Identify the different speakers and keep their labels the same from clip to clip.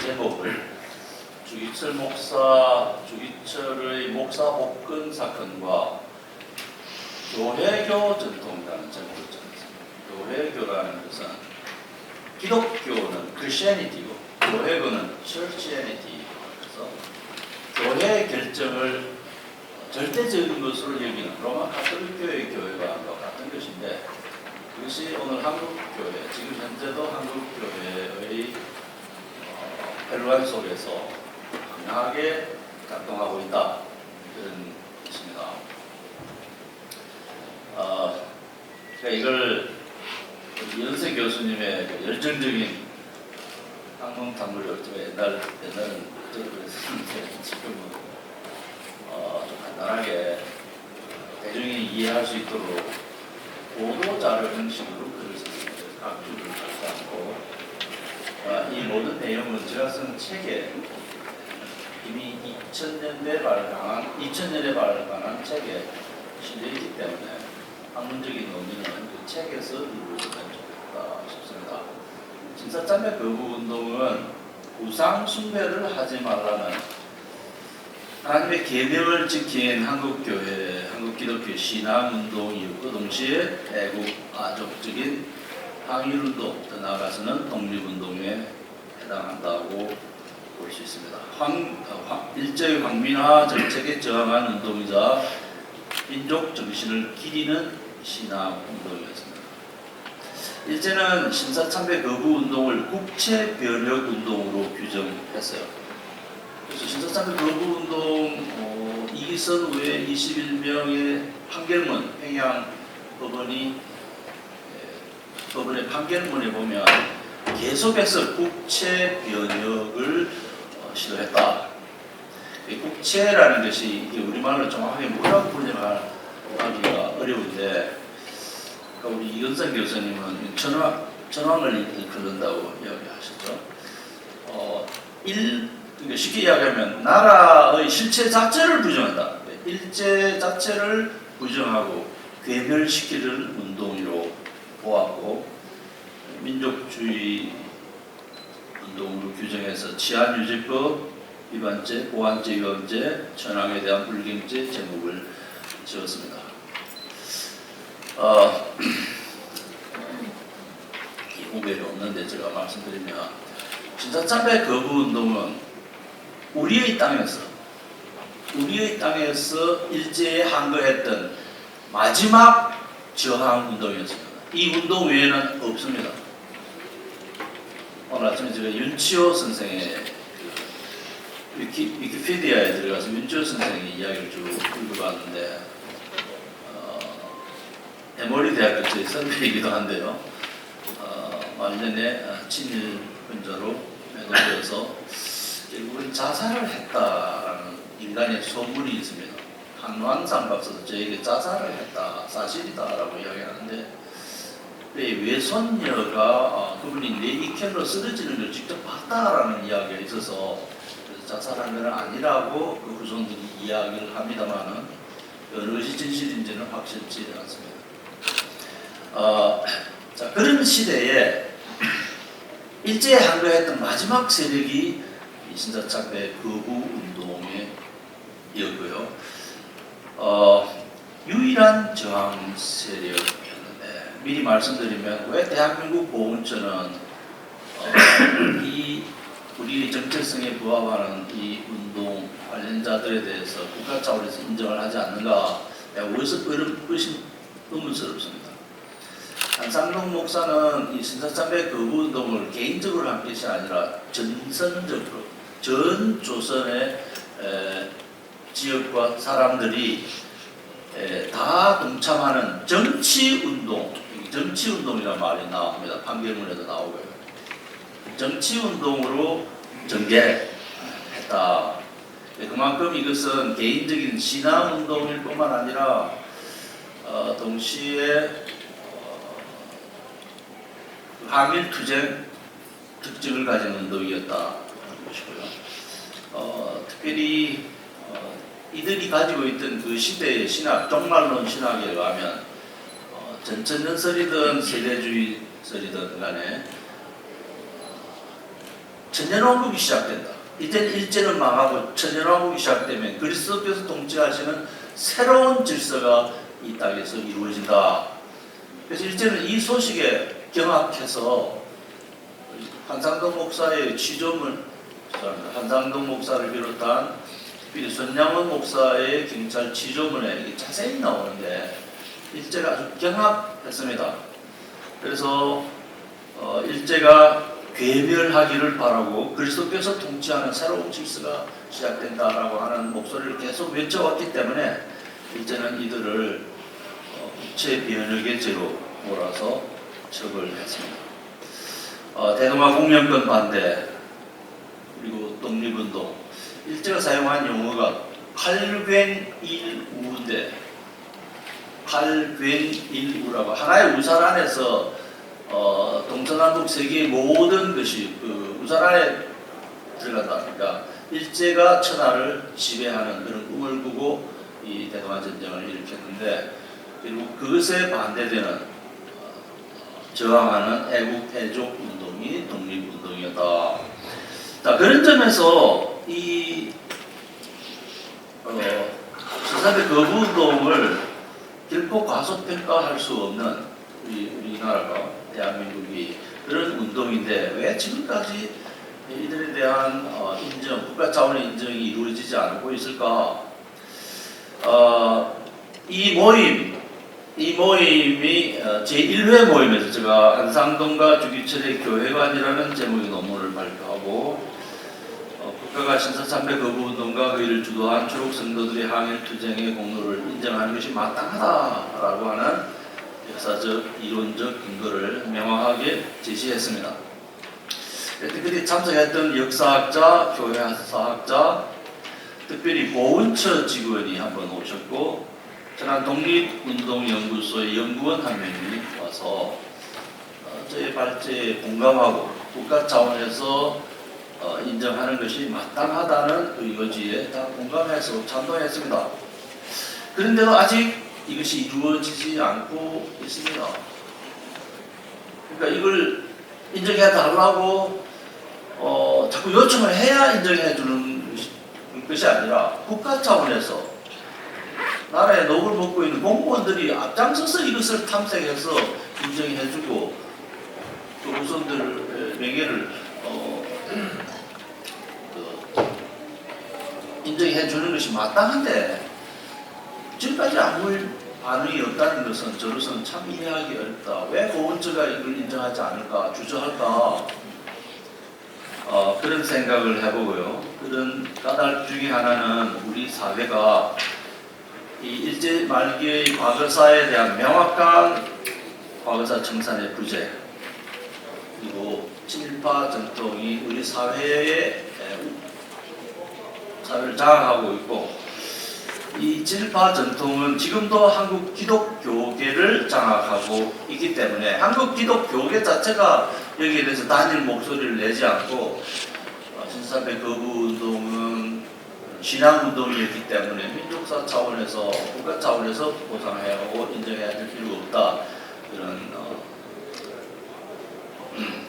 Speaker 1: 제목을 주기철의 목사 복권 사건과 교회교 전통이라는 제목을 정했습니다. 교회교라는 것은 기독교는 Christianity고 교회교는 Churchianity. 그래서 교회 결정을 절대적인 것으로 여기는 로마 가톨릭 교회의 교회관과 같은 것인데, 그것이 오늘 한국교회, 지금 현재도 한국교회의 혈관 속에서 강하게 작동하고 있다, 이런 것입니다. 제가 이걸 이현세 교수님의 열정적인 학문 탐구를 옛날은 그랬었는데, 지금은 좀 간단하게 대중이 이해할 수 있도록 보도자료 형식으로 글을 썼습니다. 각 줄을 갖지 않고, 이 모든 내용은 제가 쓴 책에 이미 2000년에 발간한 책에 실려있기 때문에 학문적인 논의는 그 책에서 이루어졌으면 좋겠다 싶습니다. 신사참배 거부 운동은 우상 숭배를 하지 말라는 하나님의 계명을 지킨 한국교회, 한국기독교 신앙운동이었고, 동시에 애국 아족적인 항일운동, 더 나아가서는 독립운동에 해당한다고 볼 수 있습니다. 일제의 황민화 정책에 저항한 운동이자 민족 정신을 기리는 신앙운동이었습니다. 일제는 신사참배 거부 운동을 국채 변혁 운동으로 규정했어요. 그래서 신사참배 거부 운동 이기선 외 21명의 판결문, 평양 법원의 판결문에 보면 계속해서 국채 변혁을 시도했다. 국채라는 것이 이게 우리말로 정확하게 뭐라고 번역하기가 어려운데, 그러니까 우리 이은상 교수님은 천황을 일컬는다고 이야기하셨죠. 그러니까 쉽게 이야기하면 나라의 실체 자체를 부정한다. 일제 자체를 부정하고 괴멸시키는 운동으로 보았고, 민족주의 운동으로 규정해서 치안유지법 위반죄, 보안죄 위반죄, 천황에 대한 불경죄 제목을 지었습니다. 이 후배가 없는데 제가 말씀드리면, 신사참배 거부 운동은 우리의 땅에서 일제에 항거했던 마지막 저항 운동이었습니다. 이 운동 외에는 없습니다. 오늘 아침에 제가 윤치호 선생의 위키피디아에 들어가서 윤치호 선생의 이야기를 쭉 읽어봤는데, 에모리 대학교 제 선배이기도 한데요. 완전히 친일 분자로 매도되어서 결국은 자살을 했다라는 인간의 소문이 있습니다. 한왕상 박사도 저에게 자살을 했다, 사실이다라고 이야기하는데, 외손녀가 그분이 뇌이켈로 쓰러지는 걸 직접 봤다라는 이야기가 있어서 자살한 건 아니라고 그 후손들이 이야기를 합니다만은 어느 것이 진실인지는 확실치 않습니다. 자, 그런 시대에 일제에 항거했던 마지막 세력이 신사참배 거부 운동이었고요. 유일한 저항 세력이었는데, 미리 말씀드리면 왜 대한민국 보훈처는 이 우리의 정체성에 부합하는 이 운동 관련자들에 대해서 국가 차원에서 인정을 하지 않는가, 의문스럽습니다. 한상동 목사는 이 신사참배 거부 운동을 개인적으로 한 것이 아니라 전선적으로 전 조선의 지역과 사람들이 다 동참하는 정치운동이라는 말이 나옵니다. 판결문에도 나오고요. 정치운동으로 전개했다. 그만큼 이것은 개인적인 신앙운동일 뿐만 아니라 동시에 항일투쟁 특징을 가진 운동이었다는 것이고요. 특별히 이들이 가지고 있던 그 시대의 신학, 종말론 신학에 의하면 전천년설이든 세대주의설이든 간에 천년왕국이 시작된다. 이때는 일제는 망하고 천년왕국이 시작되면 그리스도께서 통치하시는 새로운 질서가 이 땅에서 이루어진다. 그래서 일제는 이 소식에 경악해서 한상동 목사의 취조문, 한상동 목사를 비롯한 특별히 손양원 목사의 경찰 취조문에 이게 자세히 나오는데 일제가 아주 경악했습니다. 그래서 일제가 괴멸하기를 바라고 그리스도께서 통치하는 새로운 질서가 시작된다라고 하는 목소리를 계속 외쳐왔기 때문에 일제는 이들을 국채 변역의 죄로 몰아서 처벌했습니다. 대동아 공영권 반대 그리고 독립운동 일제가 사용한 용어가 팔괭일우인데 팔괭일우라고 하나의 우산 안에서 동서남북 세계의 모든 것이 그 우산 안에 들어간다. 그러니까 일제가 천하를 지배하는 그런 꿈을 꾸고 이 대동아 전쟁을 일으켰는데 그리고 그것에 반대되는 저항하는 애국 애족 운동이 독립운동이었다. 자, 그런 점에서 이 제3의 거부운동을 결코 과소평가할 수 없는 우리나라가 대한민국이 그런 운동인데 왜 지금까지 이들에 대한 인정, 국가 차원의 인정이 이루어지지 않고 있을까? 이 모임이 제1회 모임에서 제가 한상동과 주기철의 교회관이라는 제목의 논문을 발표하고 국가가 신사참배 거부운동과 그 일을 주도한 초록 성도들의 항일투쟁의 공로를 인정하는 것이 마땅하다라고 하는 역사적, 이론적 근거를 명확하게 제시했습니다. 특별히 참석했던 역사학자, 교회사학자, 특별히 보훈처 직원이 한번 오셨고 천안 독립운동연구소의 연구원 한 명이 와서 저의 발제에 공감하고 국가 차원에서 인정하는 것이 마땅하다는 의거지에 다 공감해서 찬동했습니다. 그런데도 아직 이것이 이루어지지 않고 있습니다. 그러니까 이걸 인정해 달라고 자꾸 요청을 해야 인정해 주는 것이 아니라 국가 차원에서 나라의 녹을 먹고 있는 공무원들이 앞장서서 이것을 탐색해서 인정해주고 또 후손들 명예를 인정해주는 것이 마땅한데 지금까지 아무 반응이 없다는 것은 저로서는 참 이해하기 어렵다. 왜 보훈처가 이걸 인정하지 않을까, 주저할까? 그런 생각을 해보고요. 그런 까닭 중에 하나는 우리 사회가 이 일제 말기의 과거사에 대한 명확한 과거사 청산의 부재 그리고 친일파 전통이 우리 사회를 장악하고 있고 이 친일파 전통은 지금도 한국 기독교계를 장악하고 있기 때문에 한국 기독교계 자체가 여기에 대해서 단일 목소리를 내지 않고 신사배 거부운동은 신앙운동이었기 때문에 민족사 차원에서 국가 차원에서 보상해야 하고 인정해야 될 필요가 없다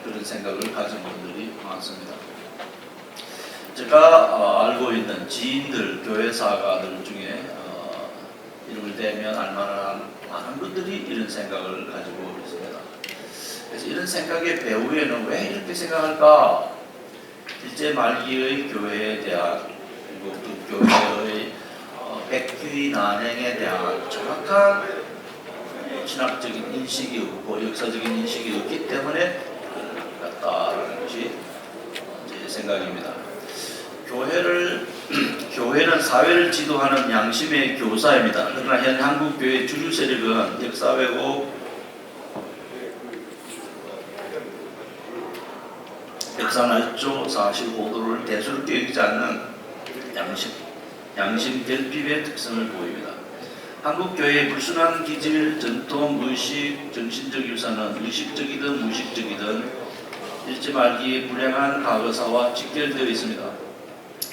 Speaker 1: 그런 생각을 가진 분들이 많습니다. 제가 알고 있는 지인들, 교회사가들 중에 이름을 대면 알만한 많은 분들이 이런 생각을 가지고 있습니다. 그래서 이런 생각의 배후에는 왜 이렇게 생각할까? 일제 말기의 교회에 대한 그리고 그 교회의 백귀 난행에 대한 정확한 신학적인 인식이 없고 역사적인 인식이 없기 때문에 같다라는 것이 제 생각입니다. 교회는 사회를 지도하는 양심의 교사입니다. 그러나 현 한국교회 주류 세력은 역사 왜곡, 역사 날조, 사실 호도를 대수롭게 여기지 않는 양심 결핍의 특성을 보입니다. 한국교회의 불순한 기질, 전통, 의식, 정신적 유산은 의식적이든 무의식적이든 일제 말기의 불행한 과거사와 직결되어 있습니다.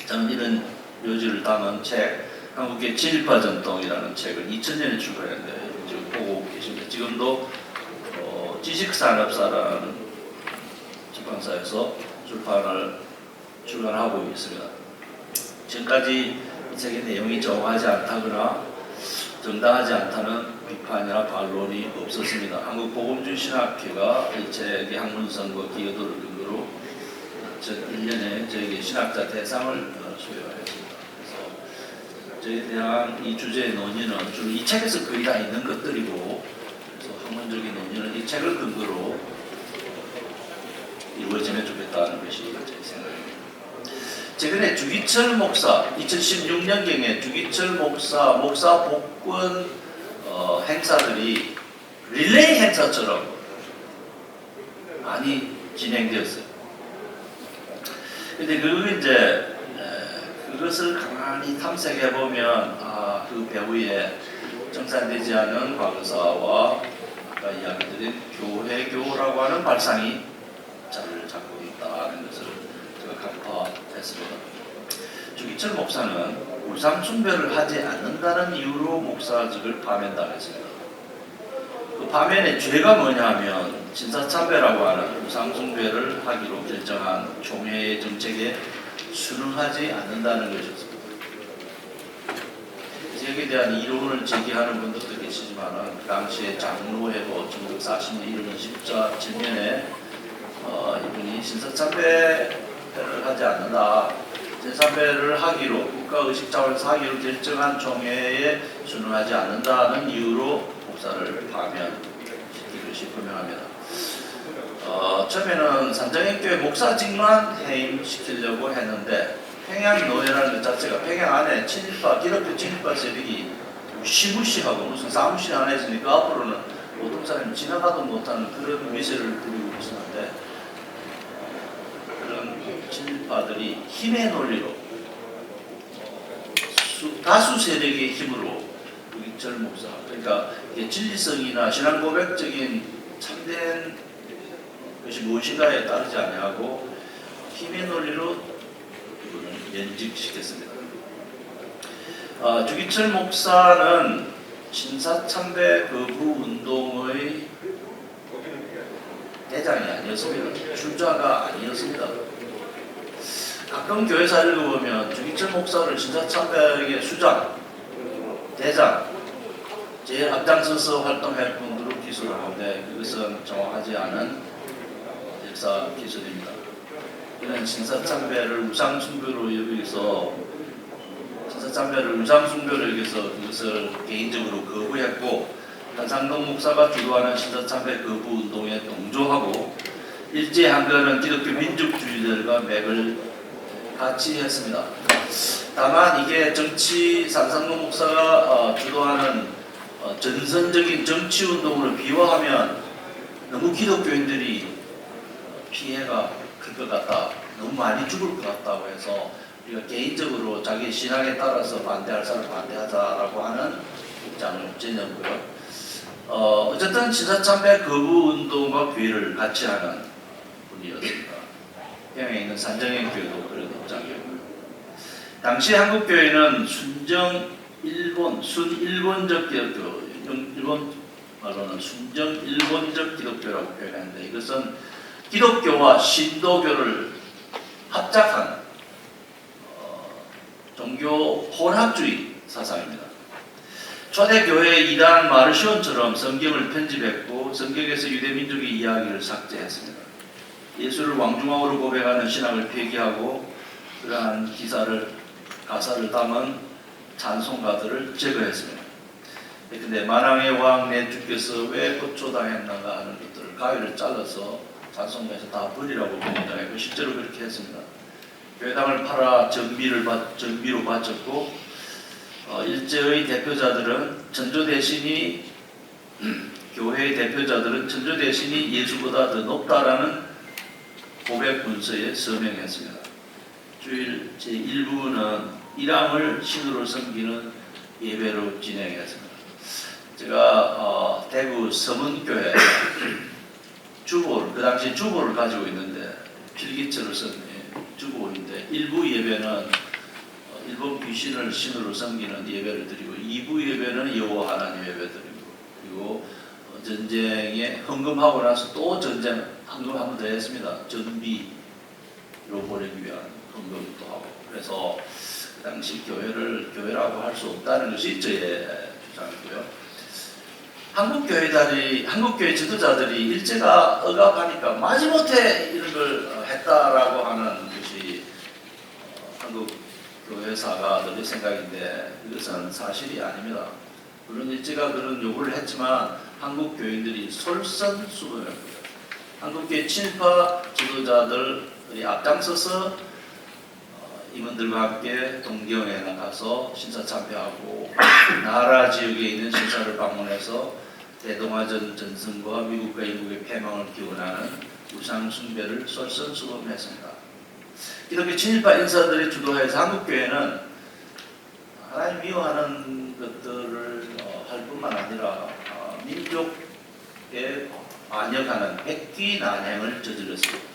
Speaker 1: 저는 이런 요지를 담은 책, 한국의 친일파 전통이라는 책을 2000년에 출간했는데 지금 보고 계십니다. 지금도 지식산업사라는出版사에서 출간하고 있습니다. 지금까지 이 책의 내용이 정확하지 않다거나 정당하지 않다는 비판이나 반론이 없었습니다. 한국복음주의신학회가 이 책의 학문성과 기여도를 근거로 2001년에 저에게 신학자 대상을 수여했습니다. 그래서 저에 대한 이 주제의 논의는 주로 이 책에서 거의 다 있는 것들이고, 그래서 학문적인 논의는 이 책을 근거로 이루어지면 좋겠다는 것이 제 생각입니다. 최근에 주기철 목사, 2016년경에 주기철 목사 복권 행사들이 릴레이 행사처럼 많이 진행되었어요. 근데 그것을 가만히 탐색해 보면 그 배후에 정산되지 않은 과거사와 아까 이야기드린 교회교라고 하는 발상이 자리를 잡고 있다는 것을 제가 간파했습니다. 주기철 목사는 우상숭배를 하지 않는다는 이유로 목사직을 파면당했습니다. 그 파면의 죄가 뭐냐면 신사참배라고 하는 우상숭배를 하기로 결정한 총회의 정책에 순응하지 않는다는 것이었습니다. 여기에 대한 이론을 제기하는 분들도 계시지만 그 당시에 장로회고 1940년 1월 27년에 이분이 신사참배를 하지 않는다, 제사배를 하기로 국가의식 차원에서 하기로 결정한 총회에 순응하지 않는다는 이유로 목사를 파면시키고 싶으면합니다. 처음에는 산정행교회 목사직만 해임시키려고 했는데 평양노회라는 것 자체가 평양 안에 기독교 친일파 세력이 무시무시하고 무슨 사무실 안에 있으니까 앞으로는 보통 사람이 지나가도 못하는 그런 위세를 부리고 있었는데, 그런 친일파들이 힘의 논리로 다수 세력의 힘으로 주기철 목사, 그러니까 진리성이나 신앙 고백적인 참된 것이 무엇인가에 따르지 아니하고 힘의 논리로 이분을 연직시켰습니다. 주기철 목사는 신사참배 거부 운동의 대장이 아니었습니다. 주자가 아니었습니다. 가끔 교회사 읽어보면 주기철 목사를 신사참배의 수장, 대장, 제일 앞장서서 활동할 분으로 기술을 하는데 그것은 정확하지 않은 역사 기술입니다. 이는 신사참배를 우상숭배로 여기서 그것을 개인적으로 거부했고, 한상동 목사가 주도하는 신사참배 거부 운동에 동조하고 일제한 거는 기독교 민족주의들과 맥을 같이 했습니다. 다만 이게 한상동 목사가 주도하는 전선적인 정치운동으로 비유하면 너무 기독교인들이 피해가 클 것 같다, 너무 많이 죽을 것 같다고 해서 우리가 개인적으로 자기 신앙에 따라서 반대할 사람 반대하자라고 하는 입장을 지녔고요. 어쨌든 신사참배 거부 운동과 교회를 같이 하는 분이었습니다. 평양에 있는 산정행교회도 그런 입장이었고요. 당시 한국교회는 순일본적 기독교, 일본 말로는 순정일본적 기독교라고 표현하는데, 이것은 기독교와 신도교를 합작한 종교 혼합주의 사상입니다. 초대교회 이단 마르시온처럼 성경을 편집했고 성경에서 유대민족의 이야기를 삭제했습니다. 예수를 왕중왕으로 고백하는 신학을 폐기하고 그러한 가사를 담은 찬송가들을 제거했습니다. 그런데 만왕의 왕 내 주께서 왜 고초당했는가 하는 것들을 가위를 잘라서 찬송가에서 다 버리라고 명령했고 실제로 그렇게 했습니다. 교회당을 팔아 정비로 바쳤고, 일제의 대표자들은 교회의 대표자들은 천조 대신이 예수보다 더 높다라는 고백 문서에 서명했습니다. 주일 제1부는 일왕을 신으로 섬기는 예배로 진행했습니다. 제가 대구 서문교회 그 당시 주보를 가지고 있는데 필기체로 쓴 주보인데, 1부 예배는 일본 귀신을 신으로 섬기는 예배를 드리고 2부 예배는 여호와 하나님 예배 드리고, 그리고 전쟁에 헌금하고 나서 또 헌금 한 번 더 했습니다. 전비 보내기 위한 근거기도 하고, 그래서 그 당시 교회를 교회라고 할 수 없다는 것이 저의 주장이고요. 한국교회 지도자들이 일제가 억압하니까 마지못해 이런 걸 했다라고 하는 것이 한국 교회사가들의 생각인데, 이것은 사실이 아닙니다. 물론 일제가 그런 요구를 했지만 한국 교인들이 솔선수범했고요. 한국교회 친일파 지도자들이 앞장서서 임원들과 함께 동경에 나가서 신사참배하고 나라 지역에 있는 신사를 방문해서 대동아전 전승과 미국과 인국의 패망을 기원하는 우상 숭배를 솔선수범했습니다. 이렇게 친일파 인사들이 주도해서 한국교회는 하나님 미워하는 것들을 할 뿐만 아니라 민족에 반역하는 백기난행을 저질렀습니다.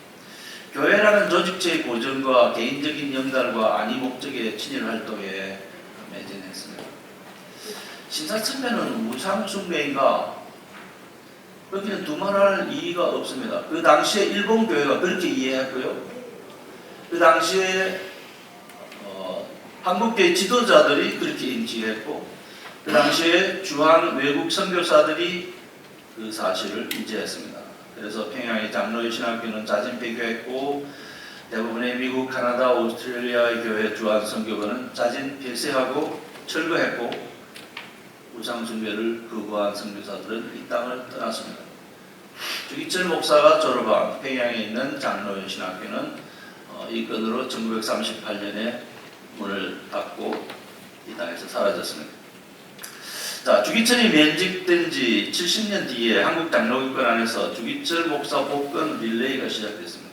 Speaker 1: 교회라는 조직체의 고정과 개인적인 영달과 안위 목적의 친일 활동에 매진했습니다. 신사참배는 우상 숭배인가? 거기는 두말할 이의가 없습니다. 그 당시에 일본 교회가 그렇게 이해했고요. 그 당시에 한국교회 지도자들이 그렇게 인지했고, 그 당시에 주한 외국 선교사들이 그 사실을 인지했습니다. 그래서 평양의 장로의 신학교는 자진 폐교했고, 대부분의 미국, 카나다, 오스트레일리아의 교회 주한 선교관은 자진 폐쇄하고 철거했고, 우상 숭배를 거부한 선교사들은 이 땅을 떠났습니다. 주기철 목사가 졸업한 평양에 있는 장로의 신학교는 이 건으로 1938년에 문을 닫고 이 땅에서 사라졌습니다. 자, 주기철이 면직된 지 70년 뒤에 한국 장로교권 안에서 주기철 목사 복권 릴레이가 시작됐습니다.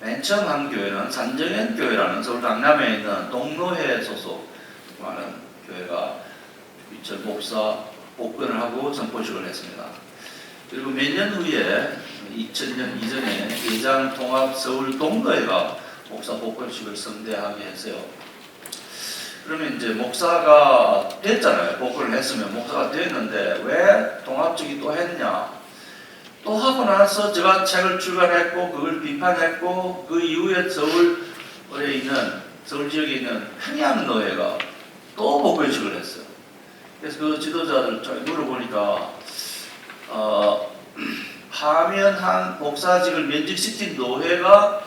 Speaker 1: 맨 처음 한 교회는 산정현 교회라는 서울 강남에 있는 동로회 소속하는 교회가 주기철 목사 복권을 하고 선포식을 했습니다. 그리고 몇 년 후에 2000년 이전에 예장 통합 서울 동로회가 목사 복권식을 성대하게 했어요. 그러면 이제 목사가 됐잖아요. 복권을 했으면 목사가 됐는데 왜 통합적이 또 했냐? 또 하고 나서 제가 책을 출간했고 그걸 비판했고, 그 이후에 서울에 있는 서울 지역에 있는 평양노회가 또 복권식을 했어요. 그래서 그 지도자들 물어보니까 파면한 목사직을 면직시킨 노회가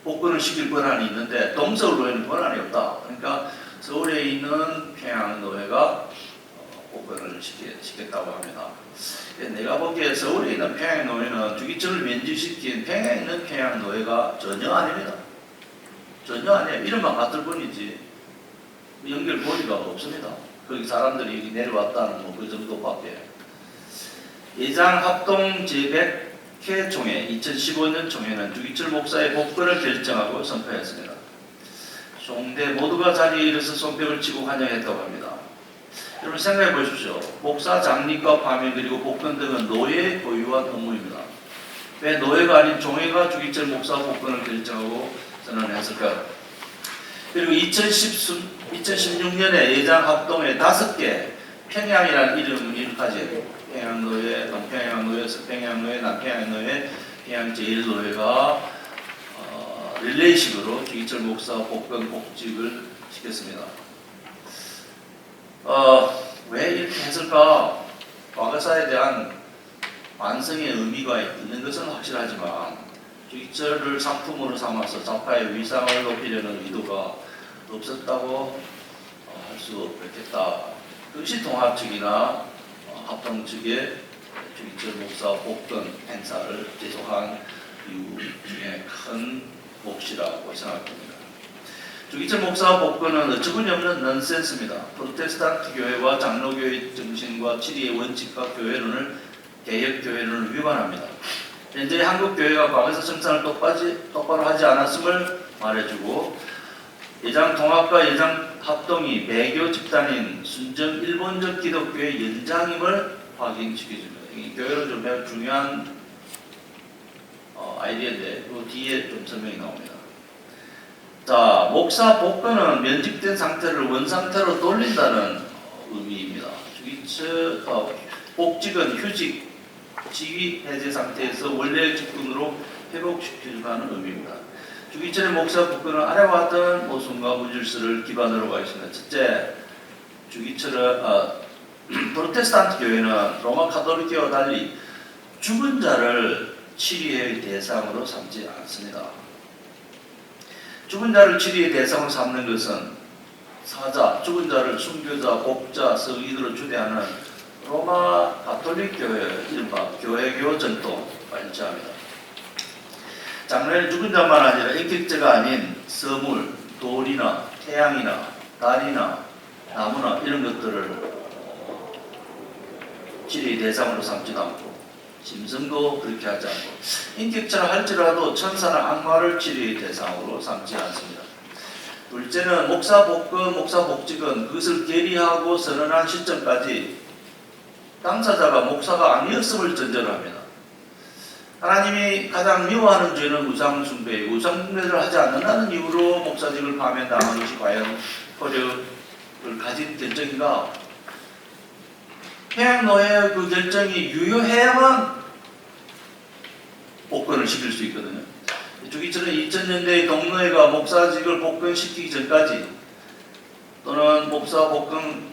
Speaker 1: 복권을 시킬 권한이 있는데 동서울노회는 권한이 없다. 그러니까 서울에 있는 평양노회가 복권을 시켰다고 합니다. 내가 보기에 서울에 있는 평양노회는 주기철을 면직시킨 평양에 있는 평양노회가 전혀 아닙니다. 전혀 아니에요. 이름만 같을 뿐이지 연결 고리가 없습니다. 거기 사람들이 여기 내려왔다는 그 정도밖에. 예장 합동 제100회 총회 2015년 총회는 주기철 목사의 복권을 결정하고 선포했습니다. 총대 모두가 자리에 일어서 손뼉을 치고 환영했다고 합니다. 여러분 생각해 보십시오. 목사 장립과 파면 그리고 복권 등은 노예의 고유한 업무입니다. 왜 노예가 아닌 종회가 주기철 목사 복권을 결정하고 선언했을까요? 그리고 2016년에 예장 합동회 5개 평양이라는 이름은 이렇게까지 평양노회, 동평양노회, 서평양노회, 남평양노회, 평양 제1노회가 릴레이식으로 주기철 목사 복권 복직을 시켰습니다. 왜 이렇게 했을까? 과거사에 대한 반성의 의미가 있는 것은 확실하지만 주기철을 상품으로 삼아서 좌파의 위상을 높이려는 의도가 없었다고 할 수 없겠다. 그것이 통합 측이나 합동 측의 주기철 목사 복권 행사를 지속한 이유 중에 큰 몫이라고 생각합니다. 주기철 목사 복권은 어처구니없는 넌센스입니다. 프로테스탄트 교회와 장로교회 정신과 치리의 원칙과 교회론을 개혁교회론을 위반합니다. 현재 한국 교회가 과거에서 정산을 똑바로 하지 않았음을 말해주고, 예장 통합과 예장 합동이 배교 집단인 순정 일본적 기독교의 연장임을 확인시켜줍니다. 이 교회론 좀 매우 중요한 아이디어인데 그 뒤에 좀 설명이 나옵니다. 자, 목사 복권은 면직된 상태를 원상태로 돌린다는 의미입니다. 복직은 휴직 지위 해제 상태에서 원래 직분으로 회복시켜주는 의미입니다. 주기철의 목사 복권은 아래와 같은 모순과 무질서를 기반으로 하고 있습니다. 첫째, 주기철은 프로테스탄트 교회는 로마 카톨릭교와 달리 죽은 자를 치리의 대상으로 삼지 않습니다. 죽은 자를 치리의 대상으로 삼는 것은 사자, 죽은 자를 순교자, 복자, 서기들로 주대하는 로마 가톨릭 교회의 이른바 교회교 전통과 일치합니다. 장로는 죽은 자만 아니라 인격자가 아닌 서물, 돌이나 태양이나 달이나 나무나 이런 것들을 치리의 대상으로 삼지도 않고 짐승도 그렇게 하지 않고 인격자라 할지라도 천사나 악마를 치리의 대상으로 삼지 않습니다. 둘째는 목사 복권, 목사 복직은 그것을 계리하고 선언한 시점까지 당사자가 목사가 아니었음을 전제로 합니다. 하나님이 가장 미워하는 죄는 우상숭배이고 우상숭배를 하지 않는다는 이유로 목사직을 파면당한 것이 과연 효력을 가진 결정인가? 평양노회의 그 결정이 유효해야만 복권을 시킬 수 있거든요. 주기철은 2000년대의 동노회가 목사직을 복권시키기 전까지 또는 목사 복권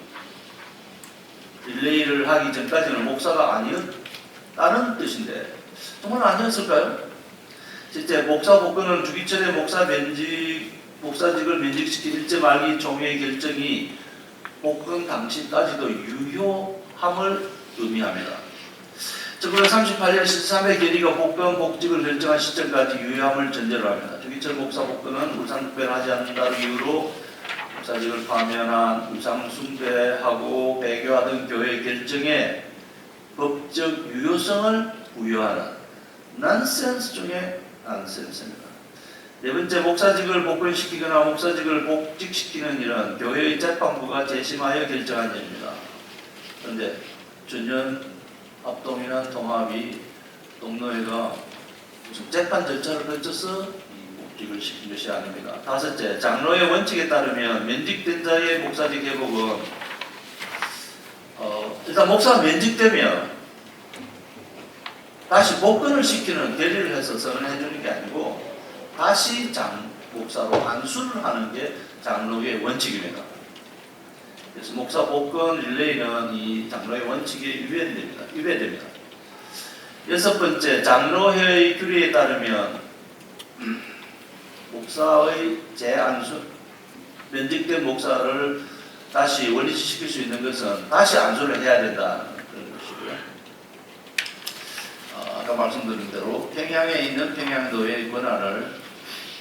Speaker 1: 릴레이를 하기 전까지는 목사가 아니었다는 뜻인데 정말 아니었을까요? 실제 목사 복권은 주기철의 목사직을 면직시킨 일제 말기 총회의 결정이 복권 당시까지도 유효함을 의미합니다. 1938년 13회 결의가 복권 복직을 결정한 시점까지 유효함을 전제로 합니다. 주기철 목사 복권은 우상숭배를 하지 않는다는 이유로 목사직을 파면한 우상숭배하고 배교하던 교회의 결정에 법적 유효성을 부여하는 난센스 중에 난센스입니다. 네 번째, 목사직을 복권시키거나 목사직을 복직시키는 일은 교회의 재판부가 재심하여 결정한 일입니다. 그런데 전년 합동이나 통합이 동노회가 무슨 재판 절차를 거쳐서 복직을 시킨 것이 아닙니다. 다섯째, 장로의 원칙에 따르면 면직된 자의 목사직 회복은 일단 목사가 면직되면 다시 복권을 시키는 결의를 해서 선언해 주는 게 아니고 다시 목사로 안수를 하는 게 장로의 원칙입니다. 그래서 목사 복권 릴레이는 이 장로의 원칙에 위배됩니다. 여섯 번째, 장로회의 규례에 따르면 목사의 재안수, 면직된 목사를 다시 원리시킬 수 있는 것은 다시 안수를 해야 된다는 그런 것이고요. 아까 말씀드린 대로 평양에 있는 평양노회의 권한을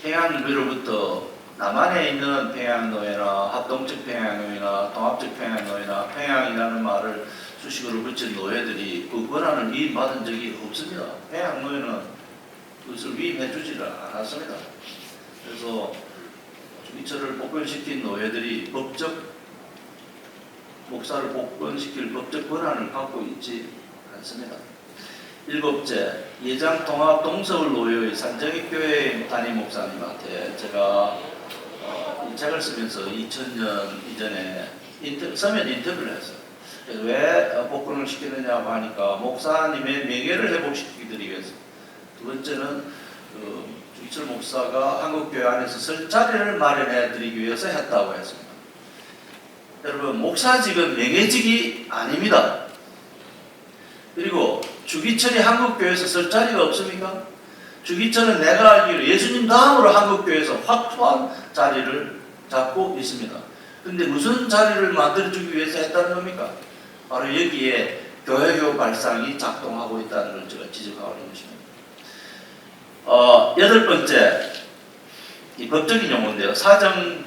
Speaker 1: 평양노회로부터 남한에 있는 평양노회나 합동적 평양노회나 통합적 평양노회나 평양이라는 말을 수식으로 붙인 노회들이 그 권한을 위임받은 적이 없습니다. 평양노회는 그것을 위임해 주지를 않았습니다. 그래서 주기철을 복권시킨 노회들이 목사를 복권시킬 법적 권한을 갖고 있지 않습니다. 일곱째, 예장통합 동서울 노회의 산정익교회 담임 목사님한테 제가 이 책을 쓰면서 2000년 이전에 서면 인터뷰를 했어요. 그래서 왜 복권을 시키느냐고 하니까 목사님의 명예를 회복시키기 위해서, 두 번째는 주기철 목사가 한국교회 안에서 설 자리를 마련해 드리기 위해서 했다고 했습니다. 여러분, 목사직은 명예직이 아닙니다. 그리고 주기철이 한국교회에서 설 자리가 없습니까? 주기철은 내가 알기로 예수님 다음으로 한국교회에서 확고한 자리를 잡고 있습니다. 그런데 무슨 자리를 만들어주기 위해서 했다는 겁니까? 바로 여기에 교회교 발상이 작동하고 있다는 걸 제가 지적하고 있는 것입니다. 여덟 번째, 이 법적인 용어인데요. 사정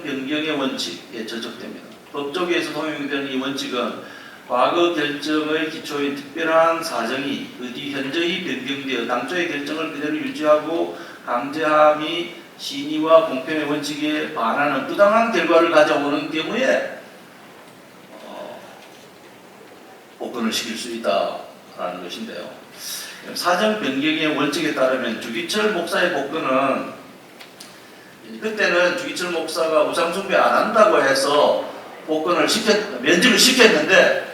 Speaker 1: 변경의 원칙에 저촉됩니다. 법조계에서 통용되는 이 원칙은 과거 결정의 기초인 특별한 사정이 그 뒤 현저히 변경되어 당초의 결정을 그대로 유지하고 강제함이 신의와 공평의 원칙에 반하는 부당한 결과를 가져오는 경우에 복권을 시킬 수 있다라는 것인데요. 사정 변경의 원칙에 따르면 주기철 목사의 복권은, 그때는 주기철 목사가 우상숭배 안 한다고 해서 복권을 면직을 시켰는데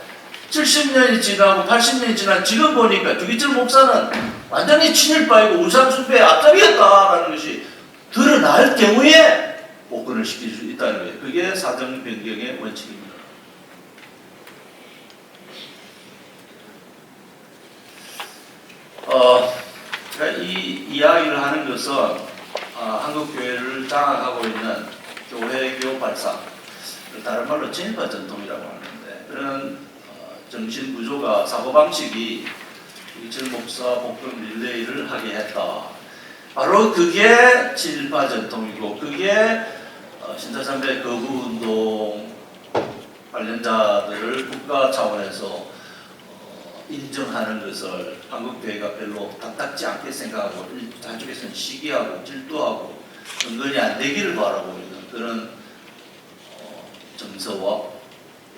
Speaker 1: 70년이 지나고 80년이 지난 지금 보니까 주기철 목사는 완전히 친일파이고 우상숭배의 앞잡이였다라는 것이 드러날 경우에 복권을 시킬 수 있다는 거예요. 그게 사정 변경의 원칙입니다. 그러니까 이 이야기를 하는 것은 한국 교회를 장악하고 있는 교회교 발상, 다른 말로 친일파 전통이라고 하는데, 그런 정신 구조가, 사고 방식이 주기철 목사 복권 릴레이를 하게 했다. 바로 그게 친일파 전통이고, 그게 신사참배 거부운동 관련자들을 국가 차원에서 인정하는 것을 한국교회가 별로 탐탁지 않게 생각하고, 한쪽에서는 시기하고 질투하고 은근히 안 되기를 바라고 있는 그런 정서와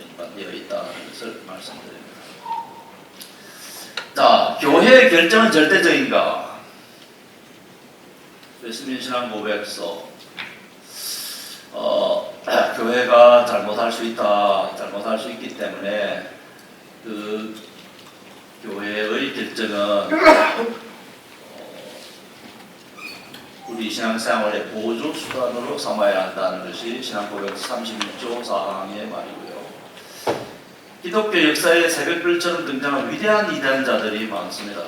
Speaker 1: 연관되어 있다는 것을 말씀드립니다. 자, 교회의 결정은 절대적인가? 웨스민스터 신앙 고백서. 교회가 잘못할 수 있다, 잘못할 수 있기 때문에 그 교회의 결정은 우리 신앙생활의 보조 수단으로 삼아야 한다는 것이 신앙고백서 31조 4항의 말이고요. 기독교 역사에 새벽별처럼 등장한 위대한 이단자들이 많습니다.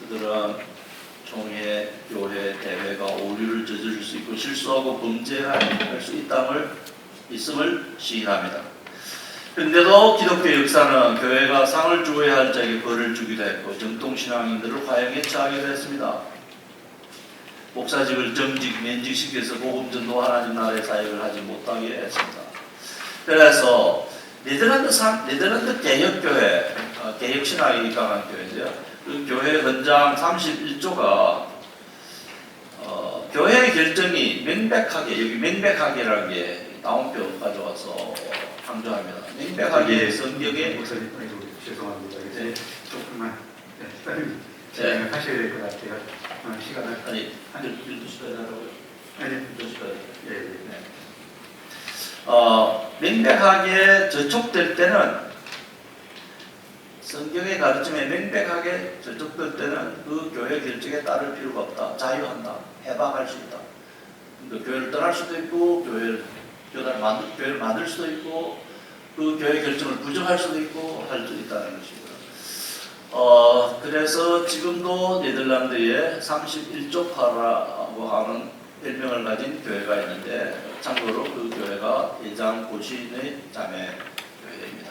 Speaker 1: 그들은 총회, 교회, 대회가 오류를 저지를 수 있고 실수하고 범죄할 수 있음을 시인합니다. 그런데도 기독교 역사는 교회가 상을 주어야 할 자에게 벌을 주기도 했고 정통신앙인들을 화형에 처하기도 했습니다. 목사직을 면직시켜서 복음전도 하나님 나라의 사역을 하지 못하게 했습니다. 그래서 네덜란드 개혁교회, 개혁신학이 강한 교회인데요. 그 교회 헌장 31조가 교회의 결정이 명백하게, 여기 명백하게라는 게 다운표 가져와서 강조합니다. 명백하게 성경에
Speaker 2: 목사님, 죄송합니다.
Speaker 1: 네.
Speaker 2: 조금만 진행하셔야 될 것 같아요. 시간을
Speaker 1: 아니 12시까지 하라고요?
Speaker 2: 아니
Speaker 1: 12시까지.
Speaker 2: 네.
Speaker 1: 명백하게 저촉될 때는, 성경의 가르침에 명백하게 저촉될 때는 그 교회 결정에 따를 필요가 없다. 자유한다. 해방할 수 있다. 그러니까 교회를 떠날 수도 있고 교회를 만들 수도 있고 그 교회 결정을 부정할 수도 있고 할 수 있다는 것이고요. 그래서 지금도 네덜란드에 31조파라고 하는 별명을 가진 교회가 있는데, 참고로 그 교회가 예장 고신의 자매 교회입니다.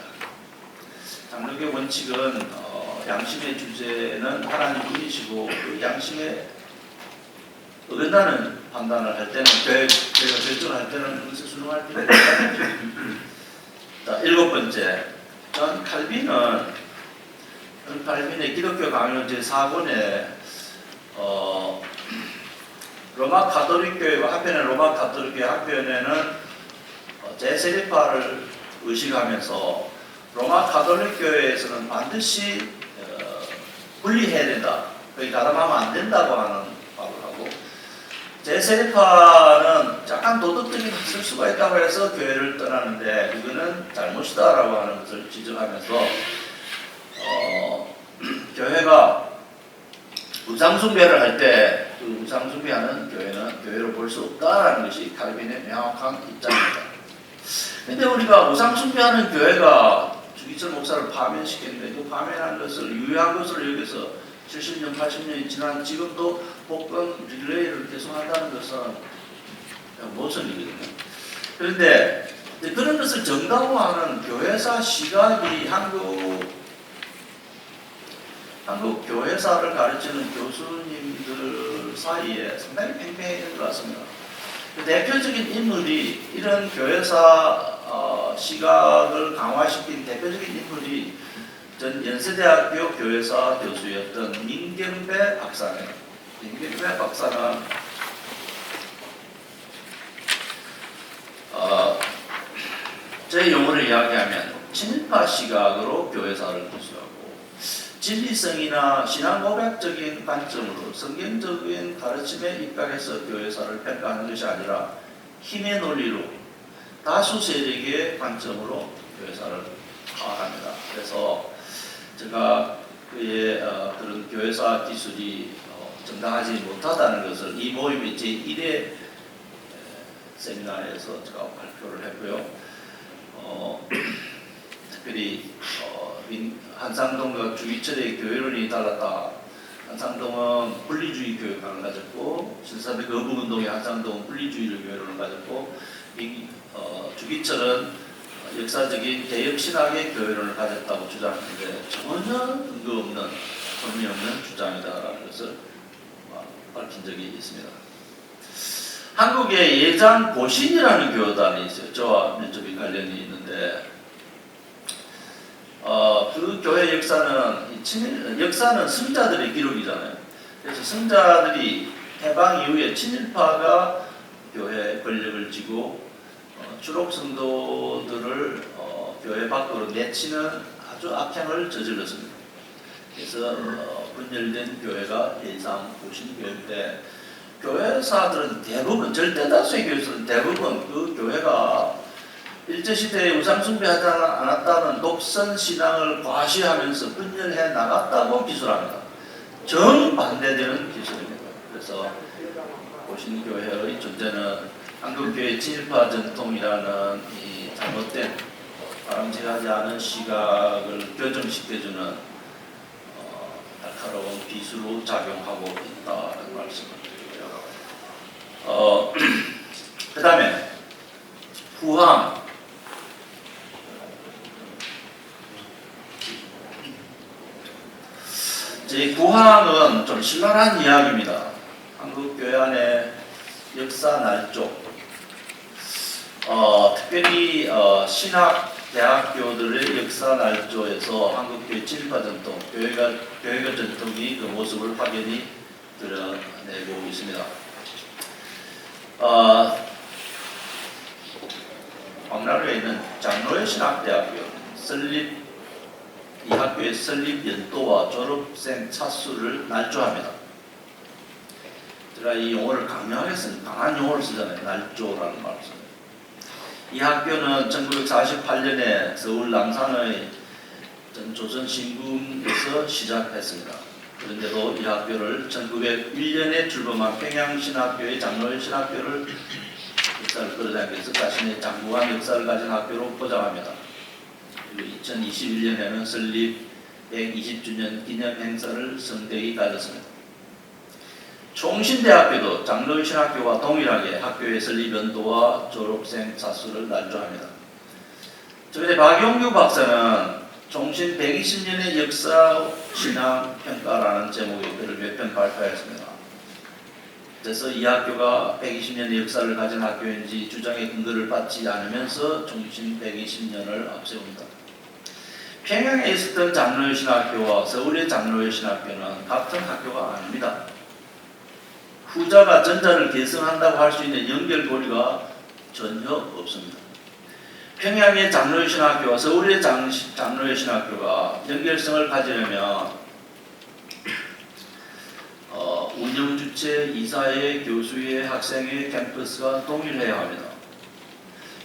Speaker 1: 장로교의 원칙은 양심의 주제는 하나님 분이시고 그 양심에 어긋나는 판단을 할 때는 교회가 결정을 할 때는 그것을 순응할 필요가 있다. 자, 7번째, 존 칼빈의 기독교 강요 제4권에 로마 가톨릭 교회와 한편의 로마 가톨릭 교회, 한편에는 제세례파를 의식하면서 로마 가톨릭 교회에서는 반드시 분리해야 된다, 거의 가담하면 안 된다고 하는 말을 하고, 제세례파는 약간 도덕적인 실수가 있다고 해서 교회를 떠나는데 이거는 잘못이다라고 하는 것을 지적하면서 교회가 우상숭배를 할 때 그 우상숭배하는 교회는 교회로 볼 수 없다라는 것이 칼빈의 명확한 입장입니다. 그런데 우리가 우상숭배하는 교회가 주기철 목사를 파면시켰는데 그 파면한 것을 유효한 것으로 여기서 70년, 80년이 지난 지금도 복권 릴레이를 계속한다는 것은 모순이거든요. 그런데 그런 것을 정당화하는 교회사 시각이 한국 교회사를 가르치는 교수님들 사이에 상당히 팽팽해 있는 것 같습니다. 대표적인 인물이, 이런 교회사 시각을 강화시킨 대표적인 인물이 전 연세대학교 교회사 교수였던 민경배 박사입니다. 민경배 박사는 제 용어를 이야기하면 친일파 시각으로 교회사를 기술하고, 진리성이나 신앙고백적인 관점으로 성경적인 가르침에 입각해서 교회사를 평가하는 것이 아니라 힘의 논리로 다수 세력의 관점으로 교회사를 파악합니다. 그래서 제가 그의 그런 교회사 기술이 정당하지 못하다는 것을 이 모임의 제1회 세미나에서 제가 발표를 했고요. 특별히 한상동과 주기철의 교회론이 달랐다. 한상동은 분리주의 교회관을 가졌고 신사대 거부운동의 한상동은 분리주의를 교회론을 가졌고 주기철은 역사적인 개혁신학의 교회론을 가졌다고 주장하는데 전혀 근거 없는 의미 없는 주장이다라는 것을 밝힌 적이 있습니다. 한국에 예장 보신이라는 교단이 있어요. 저와 밀접히 관련이 있는데 그 교회 역사는 승자들의 기록이잖아요. 그래서 승자들이 해방 이후에 친일파가 교회 권력을 쥐고 주록 성도들을 교회 밖으로 내치는 아주 악행을 저질렀습니다. 그래서 분열된 교회가 예장 보신 교회인데 교회사들은 대부분 절대다수의 교회사들은 대부분 그 교회가 일제시대에 우상숭배하지 않았다는 독선 신앙을 과시하면서 분열해 나갔다고 기술합니다. 정반대되는 기술입니다. 그래서 보신교회의 존재는 한국교회 친일파 전통이라는 이 잘못된 바람직하지 않은 시각을 교정시켜주는 날카로운 비수로 작용하고 있다는 말씀을 드리고요. 그 다음에 후항 제 구항은 좀 신랄한 이야기입니다. 한국교회 안에 역사 날조 특별히 신학대학교들의 역사 날조에서 한국교회 친일파 전통, 교회가 전통이 그 모습을 확연히 드러내고 있습니다. 광남에 있는 장로회 신학대학교 이 학교의 설립 연도와 졸업생 차수를 날조합니다. 제가 이 용어를 강력하게 씁니다. 강한 용어를 쓰잖아요. 날조라는 말을 씁니다. 이 학교는 1948년에 서울 남산의 조선 신궁에서 시작했습니다. 그런데도 이 학교를 1901년에 출범한 평양신학교의 장로회 신학교를 역사를 끌어당겨서 자신의 장구한 역사를 가진 학교로 포장합니다. 그리고 2021년에는 설립 120주년 기념 행사를 성대히 가졌습니다. 총신대학교도 장로회 신학교와 동일하게 학교의 설립 연도와 졸업생 차수를 날조합니다. 저희 박용규 박사는 총신 120년의 역사 신앙 평가라는 제목의 글을 몇 편 발표했습니다. 그래서 이 학교가 120년의 역사를 가진 학교인지 주장의 근거를 받지 않으면서 총신 120년을 앞세웁니다. 평양에 있었던 장로회 신학교와 서울의 장로회 신학교는 같은 학교가 아닙니다. 후자가 전자를 계승한다고 할 수 있는 연결고리가 전혀 없습니다. 평양의 장로회 신학교와 서울의 장로회 신학교가 연결성을 가지려면 운영주체, 이사회, 교수회, 학생회, 캠퍼스가 동일해야 합니다.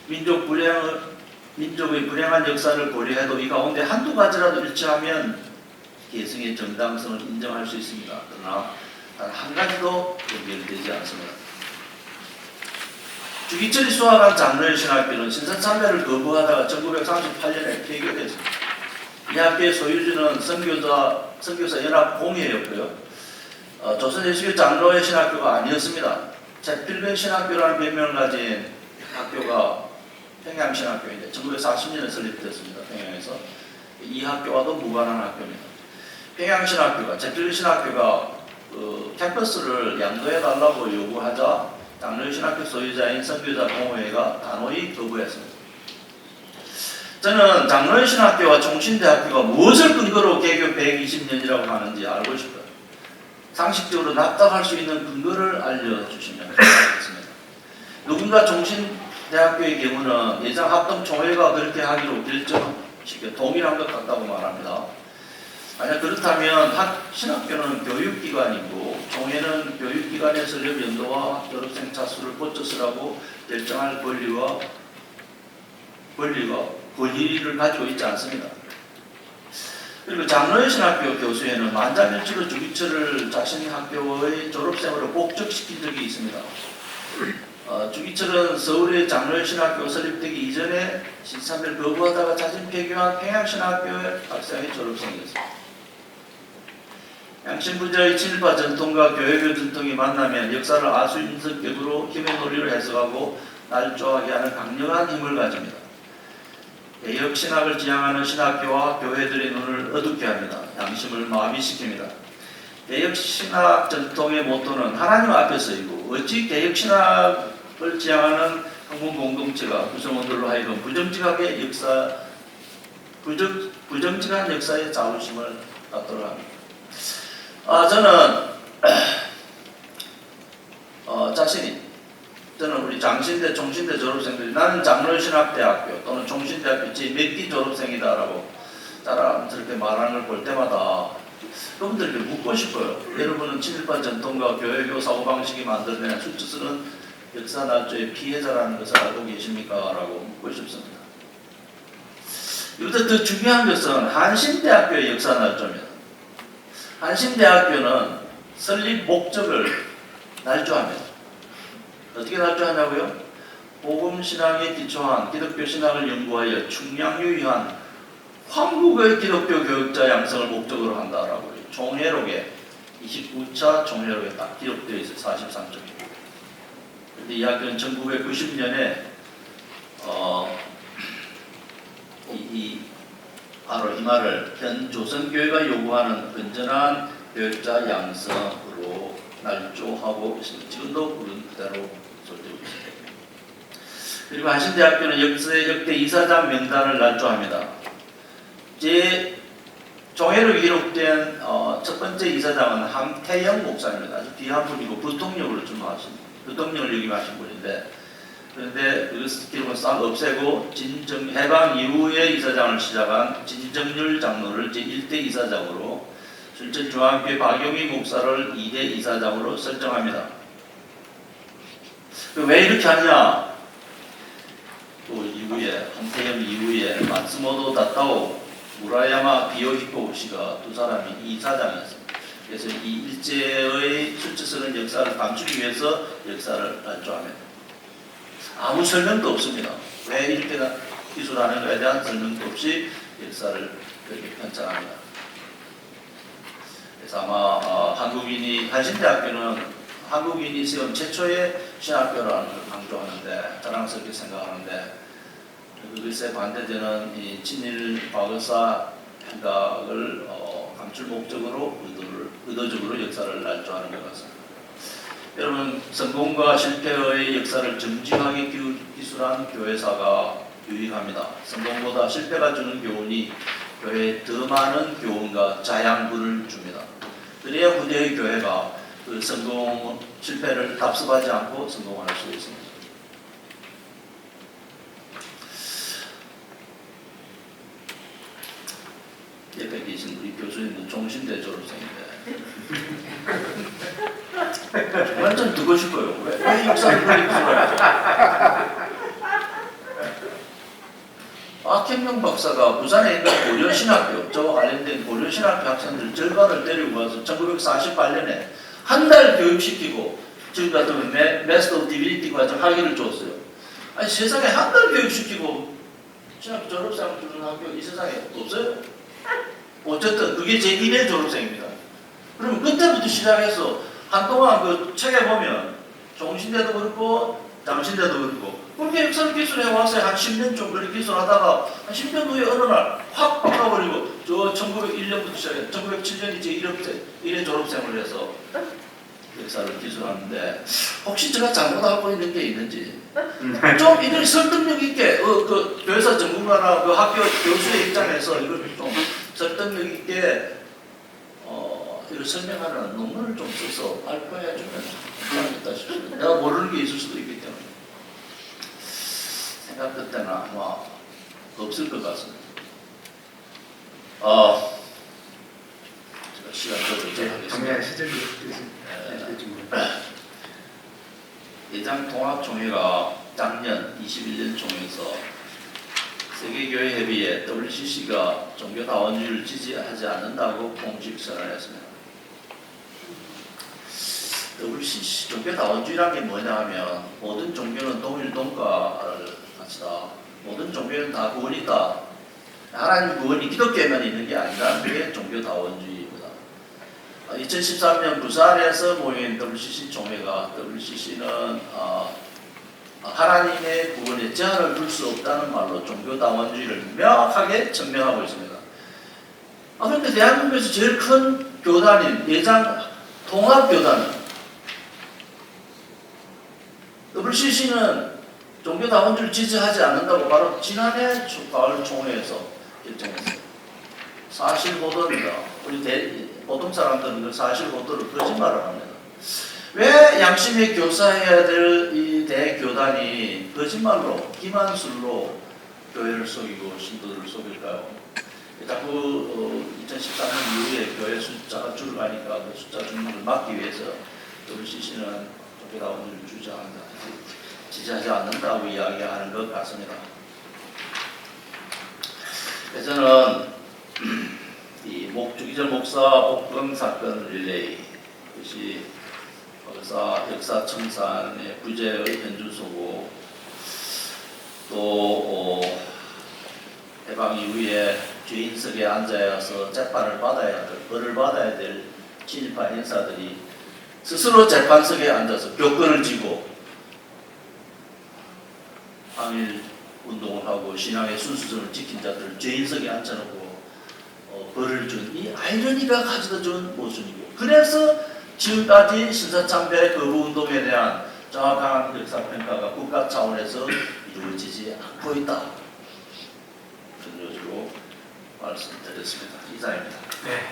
Speaker 1: 민족의 불행한 역사를 고려해도 이 가운데 한두 가지라도 일치하면 계승의 정당성을 인정할 수 있습니다. 그러나 단 한 가지도 연결되지 않습니다. 주기철이 수학한 장로회 신학교는 신사참배를 거부하다가 1938년에 폐교됐습니다. 이 학교의 소유주는 선교사 연합공회였고요. 조선예수교 장로회 신학교가 아니었습니다. 제필배 신학교라는 별명을 가진 학교가 평양신학교인데 1940년에 설립됐습니다. 평양에서. 이 학교와도 무관한 학교입니다. 평양신학교가 제필배 신학교가 캠퍼스를 양도해달라고 요구하자 장로회 신학교 소유자인 선교사 공회가 단호히 거부했습니다. 저는 장로회 신학교와 총신대학교가 무엇을 근거로 개교 120년이라고 하는지 알고 싶어요. 상식적으로 납득할 수 있는 근거를 알려주시면 좋겠습니다. 누군가 총신대학교의 경우는 예장 합동총회가 그렇게 하기로 결정시켜 동일한 것 같다고 말합니다. 만약 그렇다면 신학교는 교육기관이고 총회는 교육기관의 설립 연도와 졸업생 차수를 고쳐서라고 결정할 권리를 가지고 있지 않습니다. 그리고 장로의 신학교 교수에는 만장일치로 주기철을 자신의 학교의 졸업생으로 복적시킨 적이 있습니다. 주기철은 서울의 장로의 신학교 설립되기 이전에 신참을 거부하다가 자진 폐교한 평양신학교의 학생의 졸업생이었습니다. 양심부자의 친일파 전통과 교회교 전통이 만나면 역사를 아수인석격으로 힘의 논리를 해석하고 날조하게 하는 강력한 힘을 가집니다. 개혁 신학을 지향하는 신학교와 교회들의 눈을 어둡게 합니다. 양심을 마비시킵니다. 개혁 신학 전통의 모토는 하나님 앞에 서이고 어찌 개혁 신학을 지향하는 학문 공동체가 구성원들로 하여금 부정직한 역사의 자부심을 갖도록 합니다. 저는 저는 우리 장신대, 총신대 졸업생들이 나는 장로신학대학교 또는 총신대학교 제 몇 기 졸업생이다라고 자랑스럽게 말하는 걸 볼 때마다 여러분들에게 묻고 싶어요. 여러분은 친일파 전통과 교회교 사고방식이 만들어낸 수치스러운 역사 날조의 피해자라는 것을 알고 계십니까? 라고 묻고 싶습니다. 여기서 더 중요한 것은 한신대학교의 역사 날조입니다. 한신대학교는 설립 목적을 날조합니다. 어떻게 날조하냐고요? 복음신앙에 기초한 기독교 신앙을 연구하여 충량유의한 한국의 기독교 교육자 양성을 목적으로 한다라고 해요. 종회록에 29차 종회록에 딱 기록되어 있어요. 43쪽입니다. 그런데 이 학교는 1990년에 바로 이 말을 현 조선교회가 요구하는 건전한 교육자 양성으로 날조하고 있습니다. 지금도 그대로 설정되고 있습니다. 그리고 한신대학교는 역대 이사장 명단을 날조합니다. 종회로 기록된 첫 번째 이사장은 함태영 목사입니다. 아주 귀한 분이고 부통령을 준하신 부통령을 역임하신 분인데, 그런데 그 기록은 싹 없애고 해방 이후에 이사장을 시작한 진정률 장로를 제1대 이사장으로, 순천중앙교회 박용희 목사를 2대 이사장으로 설정합니다. 왜 이렇게 하냐? 또 이후에 함태영 이후에 마츠모토 다타오, 무라야마 비오히코 씨가 두 사람이 이사장이었습니다. 그래서 이 일제의 수치스러운 역사를 감추기 위해서 역사를 날조합니다. 아무 설명도 없습니다. 왜 이렇게 기술하는 것에 대한 설명도 없이 역사를 그렇게 편찬합니다. 그래서 아마 한신대학교는 한국인이 세운 최초의 신학교라는 걸 강조하는데, 자랑스럽게 생각하는데, 그것에 반대되는 이 친일 과거사 행각을 감출 목적으로 의도적으로 역사를 날조하는 것 같습니다. 여러분, 성공과 실패의 역사를 정직하게 기술한 교회사가 유익합니다. 성공보다 실패가 주는 교훈이 교회에 더 많은 교훈과 자양분을 줍니다. 그래야 후대의 교회가 그 성공, 실패를 답습하지 않고 성공할 수 있습니다. 옆에 계신 우리 교수님은 종신대 졸업생인데 완전 듣고 싶어요. 왜 역사를 그렇게 기술하죠? 박현명 박사가 부산에 있는 고려신학교, 저와 관련된 고려신학교 학생들 절반을 데리고 와서 1948년에 한 달 교육시키고, 지금 같으면 마스터 오브 디비니티 과정 학위를 줬어요. 아니, 세상에 한 달 교육시키고 신학교 졸업생을 주는 학교 이 세상에 없어요. 어쨌든 그게 제1회 졸업생입니다. 그러면 그때부터 시작해서 한동안 그 책에 보면 종신대도 그렇고 장신대도 그렇고 그렇게 역사를 기술해왔어요. 한 10년 좀 그렇게 기술하다가 한 10년 후에 어느 날 확 바꿔버리고, 저 1901년부터 시작해 1907년이 제1회 졸업생을 해서 역사를 기술하는데, 혹시 제가 잘못하고 있는 게 있는지 좀 이걸 설득력 있게 그 교회사 전문가나 그 학교 교수의 입장에서 이걸 좀 설득력 있게 이걸 설명하는 논문을 좀 써서 발표해주면 좋겠다 싶습니다. 내가 모르는 게 있을 수도 있기 때문에 생각할 때는 아마 없을 것 같습니다. 제가 시간 조절
Speaker 2: 정리할 시절이
Speaker 1: 예장 통합총회가 작년 21년 총회에서 세계교회협의회 WCC가 종교다원주의를 지지하지 않는다고 공식 선언했습니다. WCC 종교다원주의라는 게 뭐냐 하면 모든 종교는 동일 동가를 가지다. 모든 종교는 다 구원이 있다. 하나님 구원이 기독교에만 있는 게 아니라는 게 종교다원주의입니다. 2013년 부산에서 모인 WCC 총회가 WCC는 하나님의 구원에 제한을 둘 수 없다는 말로 종교다원주의를 명확하게 증명하고 있습니다. 그런데 대한민국에서 제일 큰 교단인 예장 통합교단은 WCC는 종교다원주의를 지지하지 않는다고 바로 지난해 가을 총회에서 결정했어요. 사실 보도입니다. 우리 보통 사람들은 그 사실 보도를 거짓말을 합니다. 왜 양심의 교사해야 될 이 대교단이 거짓말로 기만술로 교회를 속이고 신도들을 속일까요? 자꾸 2013년 이후에 교회 숫자가 줄어가니까 그 숫자 줄는 걸 막기 위해서 WCC는 종교다원주의를 지지하지 않는다고 이야기하는 것 같습니다. 그래서 저는 이 주기절 목사 옥경 사건 릴레이, 그것이 역사 청산의 구제의 현주소고, 또 해방 이후에 죄인석에 앉아서 재판을 받아야 될, 벌을 받아야 될 친일파 인사들이 스스로 재판석에 앉아서 교권을 쥐고 항일 운동을 하고 신앙의 순수성을 지킨 자들을 죄인석에 앉혀놓고 벌을 준 이 아이러니가 가져다 준 모순이고, 그래서 지금까지 신사참배 거부운동에 대한 정확한 역사평가가 국가 차원에서 이루어지지 않고 있다. 전적으로 말씀드렸습니다. 이상입니다.
Speaker 2: 네.